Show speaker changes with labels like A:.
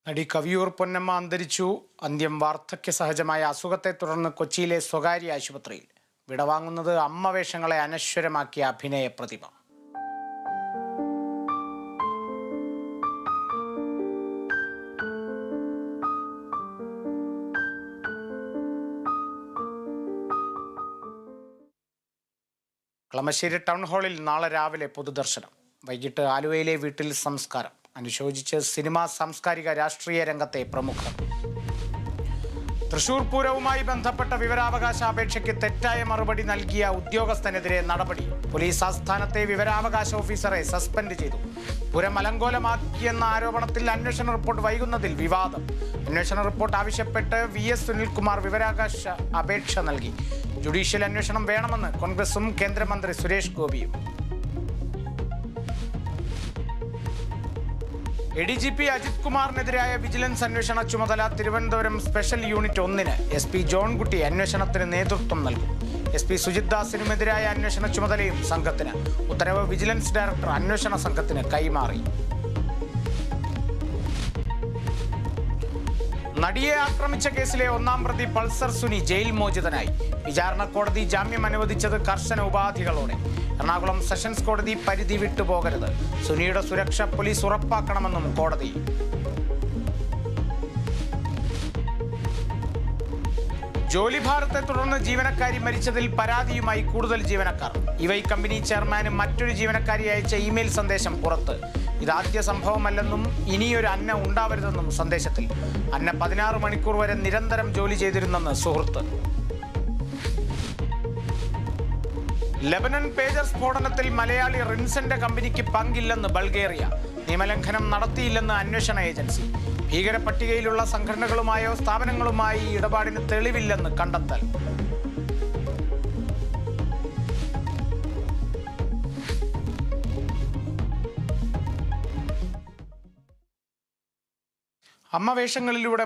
A: നടി കവിയൂർ പൊന്നമ്മ അന്തരിച്ചു. അന്ത്യം വാർദ്ധക്യ സഹജമായ അസുഖത്തെ തുടർന്ന് കൊച്ചിയിലെ സ്വകാര്യ ആശുപത്രിയിൽ. വിടവാങ്ങുന്നത് അമ്മ വേഷങ്ങളെ അനശ്വരമാക്കിയ അഭിനയ പ്രതിഭ. കളമശ്ശേരി ടൗൺ ഹാളിൽ നാളെ രാവിലെ പൊതുദർശനം. വൈകിട്ട് ആലുവയിലെ വീട്ടിൽ സംസ്കാരം. അനുശോചിച്ച് സിനിമാ, സാംസ്കാരിക, രാഷ്ട്രീയ രംഗത്തെ പ്രമുഖർ. തൃശൂർ പൂരവുമായി ബന്ധപ്പെട്ട വിവരാവകാശ അപേക്ഷയ്ക്ക് തെറ്റായ മറുപടി നൽകിയ ഉദ്യോഗസ്ഥനെതിരെ നടപടി. പോലീസ് ആസ്ഥാനത്തെ വിവരാവകാശ ഓഫീസറെ സസ്പെൻഡ് ചെയ്തു. പൂരം അലങ്കോലമാക്കിയെന്ന ആരോപണത്തിൽ അന്വേഷണ റിപ്പോർട്ട് വൈകുന്നതിൽ വിവാദം. അന്വേഷണ റിപ്പോർട്ട് ആവശ്യപ്പെട്ട് VS സുനിൽകുമാർ വിവരാവകാശ അപേക്ഷ നൽകി. ജുഡീഷ്യൽ അന്വേഷണം വേണമെന്ന് കോൺഗ്രസും കേന്ദ്രമന്ത്രി സുരേഷ് ഗോപിയും. ADGP അജിത് കുമാറിനെതിരായ വിജിലൻസ് അന്വേഷണ ചുമതല തിരുവനന്തപുരം സ്പെഷ്യൽ യൂണിറ്റ് 1-ന് SP ജോൺകുട്ടി അന്വേഷണത്തിന് നേതൃത്വം നൽകും. SP സുജിത് ദാസിനുമെതിരായ അന്വേഷണ ചുമതലയും സംഘത്തിന്. ഉത്തരവ് വിജിലൻസ് ഡയറക്ടർ അന്വേഷണ സംഘത്തിന് കൈമാറി. നടിയെ ആക്രമിച്ച കേസിലെ 1-ാം പ്രതി പൾസർ സുനി ജയിൽ മോചിതനായി. വിചാരണ കോടതി ജാമ്യം അനുവദിച്ചത് കർശന ഉപാധികളോടെ. എറണാകുളം സെഷൻസ് കോടതി പരിധി വിട്ടുപോകരുത്. സുനിയുടെ സുരക്ഷ പോലീസ് ഉറപ്പാക്കണമെന്നും കോടതി. ജോലിഭാരത്തെ തുടർന്ന് ജീവനക്കാരി മരിച്ചതിൽ പരാതിയുമായി കൂടുതൽ ജീവനക്കാർ. ഇവൈ കമ്പനി ചെയർമാന് മറ്റൊരു ജീവനക്കാരി അയച്ച ഇമെയിൽ സന്ദേശം പുറത്ത്. ഇതാദ്യ സംഭവമല്ലെന്നും ഇനിയൊരു അന്ന ഉണ്ടാവരുതെന്നും സന്ദേശത്തിൽ. അന്ന 16 മണിക്കൂർ വരെ നിരന്തരം ജോലി ചെയ്തിരുന്നെന്ന് സുഹൃത്ത്. ലെബനൻ പേജർ സ്ഫോടനത്തിൽ മലയാളി റിൻസന്റെ കമ്പനിക്ക് പങ്കില്ലെന്ന് ബൾഗേറിയ. നിയമലംഘനം നടത്തിയില്ലെന്ന് അന്വേഷണ ഏജൻസി. ഭീകര പട്ടികയിലുള്ള സംഘടനകളുമായോ സ്ഥാപനങ്ങളുമായി ഇടപാടിന് തെളിവില്ലെന്ന് കണ്ടെത്തൽ. അമ്മ വേഷങ്ങളിലൂടെ